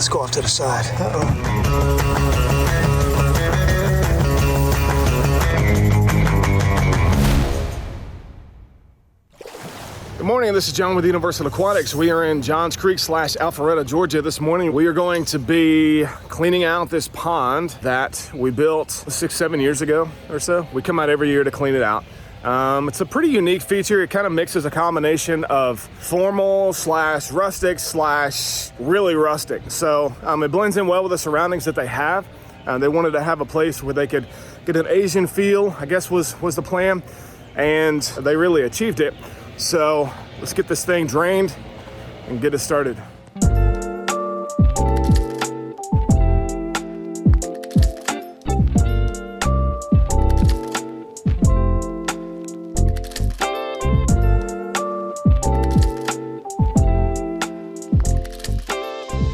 Let's go off to the side. Good morning, this is John with Universal Aquatics. We are in Johns Creek / Alpharetta, Georgia this morning. We are going to be cleaning out this pond that we built 6-7 years ago or so. We come out every year to clean it out. It's a pretty unique feature. It kind of mixes a combination of formal / rustic / really rustic. So it blends in well with the surroundings that they have. They wanted to have a place where they could get an Asian feel, I guess was the plan, and they really achieved it. So let's get this thing drained and get it started.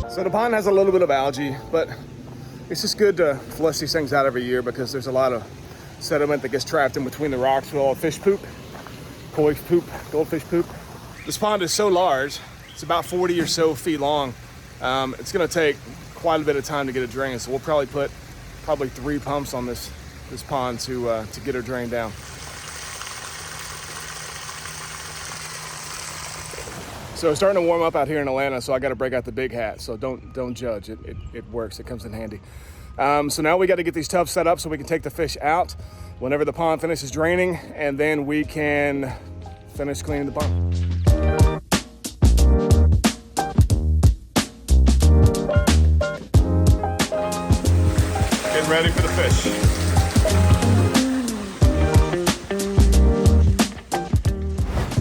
So the pond has a little bit of algae, but it's just good to flush these things out every year because there's a lot of sediment that gets trapped in between the rocks with all the fish poop. Koi poop, goldfish poop. This pond is so large, it's about 40 or so feet long. It's gonna take quite a bit of time to get it drained, so we'll probably put 3 pumps on this pond to get her drained down. So it's starting to warm up out here in Atlanta, so I gotta break out the big hat, so don't judge, it works, it comes in handy. So now we gotta get these tubs set up so we can take the fish out whenever the pond finishes draining, and then we can finish cleaning the pond. Getting ready for the fish.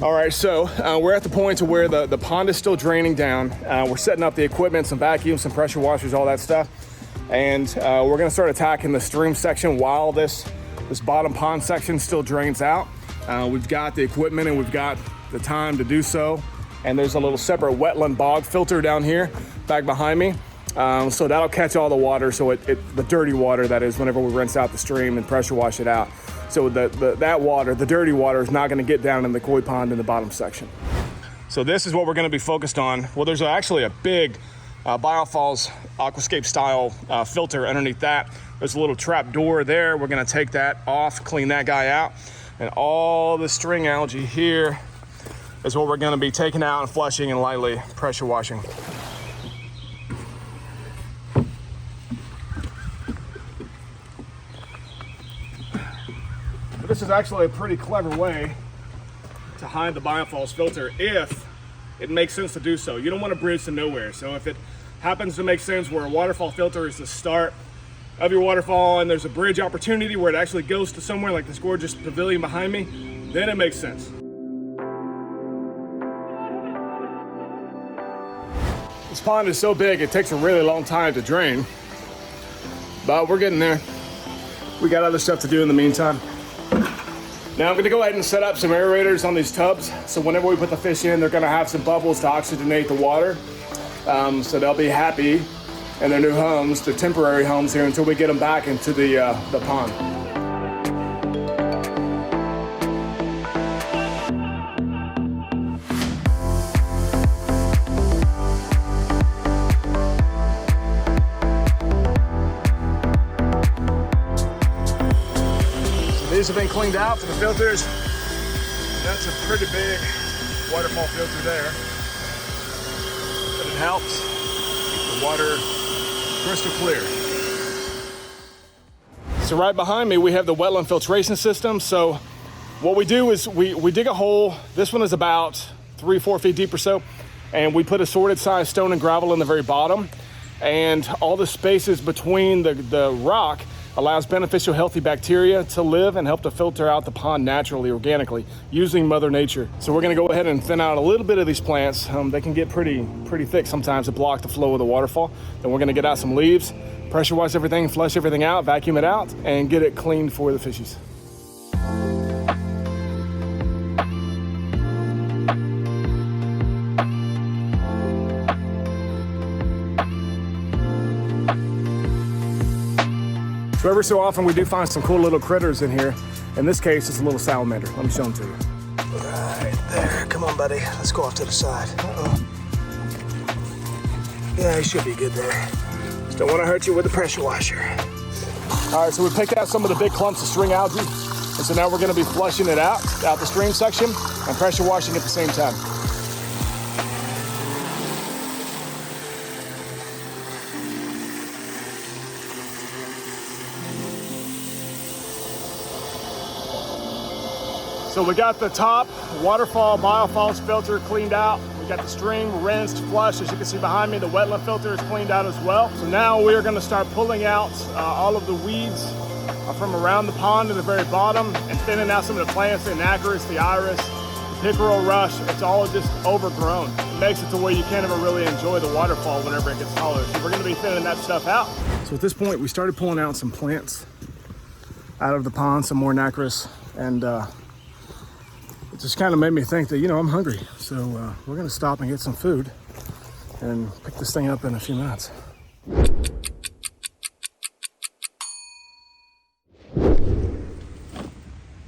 All right, so we're at the point to where the pond is still draining down. We're setting up the equipment, some vacuums, some pressure washers, all that stuff. And we're gonna start attacking the stream section while this bottom pond section still drains out. We've got the equipment and we've got the time to do so. And there's a little separate wetland bog filter down here, back behind me. So that'll catch all the water, so the dirty water that is, whenever we rinse out the stream and pressure wash it out. So that water, the dirty water, is not gonna get down in the koi pond in the bottom section. So this is what we're gonna be focused on. Well, there's actually a big Waterfalls Aquascape style filter underneath that. There's a little trap door there. We're gonna take that off, clean that guy out. And all the string algae here is what we're gonna be taking out and flushing and lightly pressure washing. This is actually a pretty clever way to hide the Waterfalls filter if it makes sense to do so. You don't want to bridge to nowhere. So if it happens to make sense where a waterfall filter is the start of your waterfall and there's a bridge opportunity where it actually goes to somewhere like this gorgeous pavilion behind me, then it makes sense. This pond is so big, it takes a really long time to drain, but we're getting there. We got other stuff to do in the meantime. Now I'm gonna go ahead and set up some aerators on these tubs. So whenever we put the fish in, they're gonna have some bubbles to oxygenate the water. So they'll be happy in their new homes, their temporary homes here, until we get them back into the pond. These have been cleaned out for the filters. That's a pretty big waterfall filter there. But it helps keep the water crystal clear. So right behind me, we have the wetland filtration system. So what we do is we dig a hole. This one is about 3-4 feet deep or so. And we put assorted size stone and gravel in the very bottom. And all the spaces between the rock allows beneficial, healthy bacteria to live and help to filter out the pond naturally, organically, using Mother Nature. So we're gonna go ahead and thin out a little bit of these plants. They can get pretty thick sometimes to block the flow of the waterfall. Then we're gonna get out some leaves, pressure wash everything, flush everything out, vacuum it out, and get it cleaned for the fishies. So every so often we do find some cool little critters in here. In this case, it's a little salamander. Let me show them to you. Right there. Come on, buddy. Let's go off to the side. Yeah, it should be good there. Just don't want to hurt you with the pressure washer. All right, so we picked out some of the big clumps of string algae. And so now we're gonna be flushing it out the stream section and pressure washing at the same time. So we got the top waterfall biofalls filter cleaned out. We got the stream rinsed, flushed. As you can see behind me, the wetland filter is cleaned out as well. So now we are gonna start pulling out all of the weeds from around the pond to the very bottom and thinning out some of the plants, the anacris, the iris, the pickerel rush. It's all just overgrown. It makes it to where you can't ever really enjoy the waterfall whenever it gets taller. So we're gonna be thinning that stuff out. So at this point, we started pulling out some plants out of the pond, some more anacris, and it just kind of made me think that, you know, I'm hungry. So we're gonna stop and get some food and pick this thing up in a few minutes.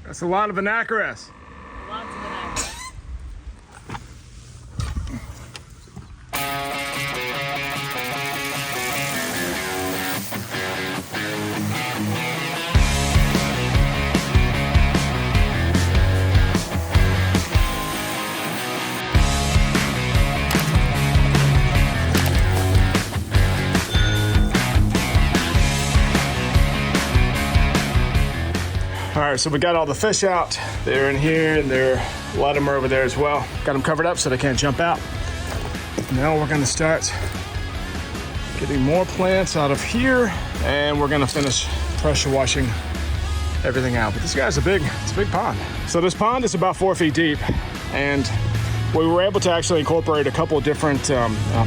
That's a lot of anacris. Lots of anacris. All right, so we got all the fish out. They're in here, and a lot of them are over there as well. Got them covered up so they can't jump out. Now we're gonna start getting more plants out of here, and we're gonna finish pressure washing everything out. But this guy's it's a big pond. So this pond is about 4 feet deep, and we were able to actually incorporate a couple of different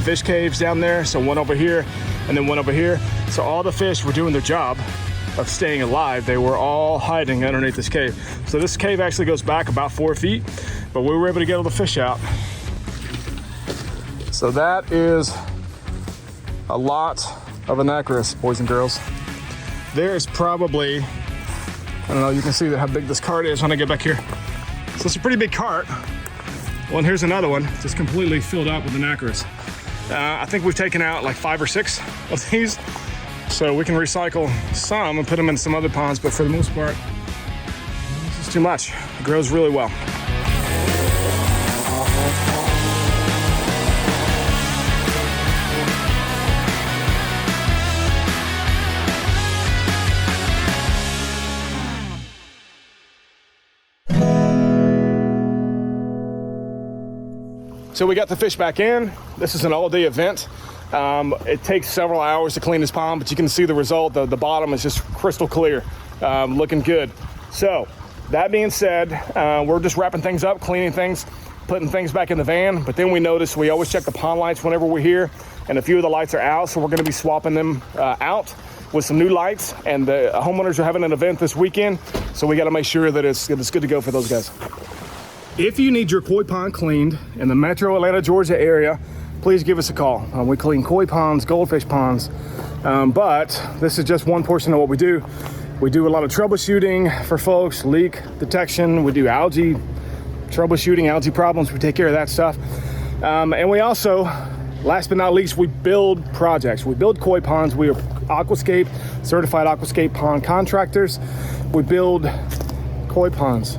fish caves down there. So one over here, and then one over here. So all the fish were doing their job of staying alive. They were all hiding underneath this cave. So this cave actually goes back about 4 feet, but we were able to get all the fish out. So that is a lot of anacris, boys and girls. There's probably, I don't know, you can see how big this cart is when I get back here. So it's a pretty big cart. Well, and here's another one, just completely filled up with anacris. I think we've taken out like 5 or 6 of these. So we can recycle some and put them in some other ponds, but for the most part, this is too much. It grows really well. So we got the fish back in. This is an all-day event. It takes several hours to clean this pond, but you can see the result. The bottom is just crystal clear, looking good. So that being said, we're just wrapping things up, cleaning things, putting things back in the van. But then we notice we always check the pond lights whenever we're here, and a few of the lights are out. So we're gonna be swapping them out with some new lights. And the homeowners are having an event this weekend, so we gotta make sure that it's good to go for those guys. If you need your koi pond cleaned in the metro Atlanta, Georgia area, please give us a call. We clean koi ponds, goldfish ponds, but this is just one portion of what we do. We do a lot of troubleshooting for folks, leak detection. We do algae troubleshooting, algae problems. We take care of that stuff. And we also, last but not least, we build projects. We build koi ponds. We are Aquascape, certified Aquascape Pond Contractors. We build koi ponds.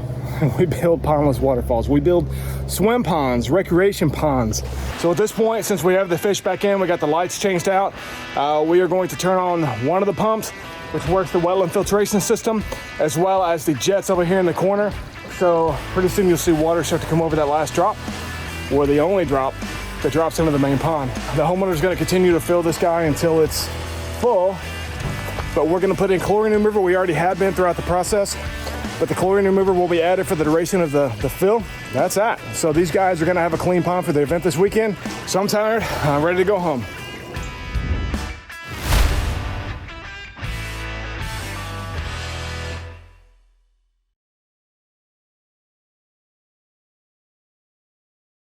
We build pondless waterfalls. We build swim ponds, recreation ponds. So at this point, since we have the fish back in, we got the lights changed out, we are going to turn on one of the pumps, which works the wetland filtration system, as well as the jets over here in the corner. So pretty soon you'll see water start to come over that last drop, or the only drop that drops into the main pond. The homeowner is going to continue to fill this guy until it's full, but we're going to put in chlorine remover. We already had been throughout the process, but the chlorine remover will be added for the duration of the fill. That's that. So these guys are gonna have a clean pond for the event this weekend. So I'm tired, I'm ready to go home.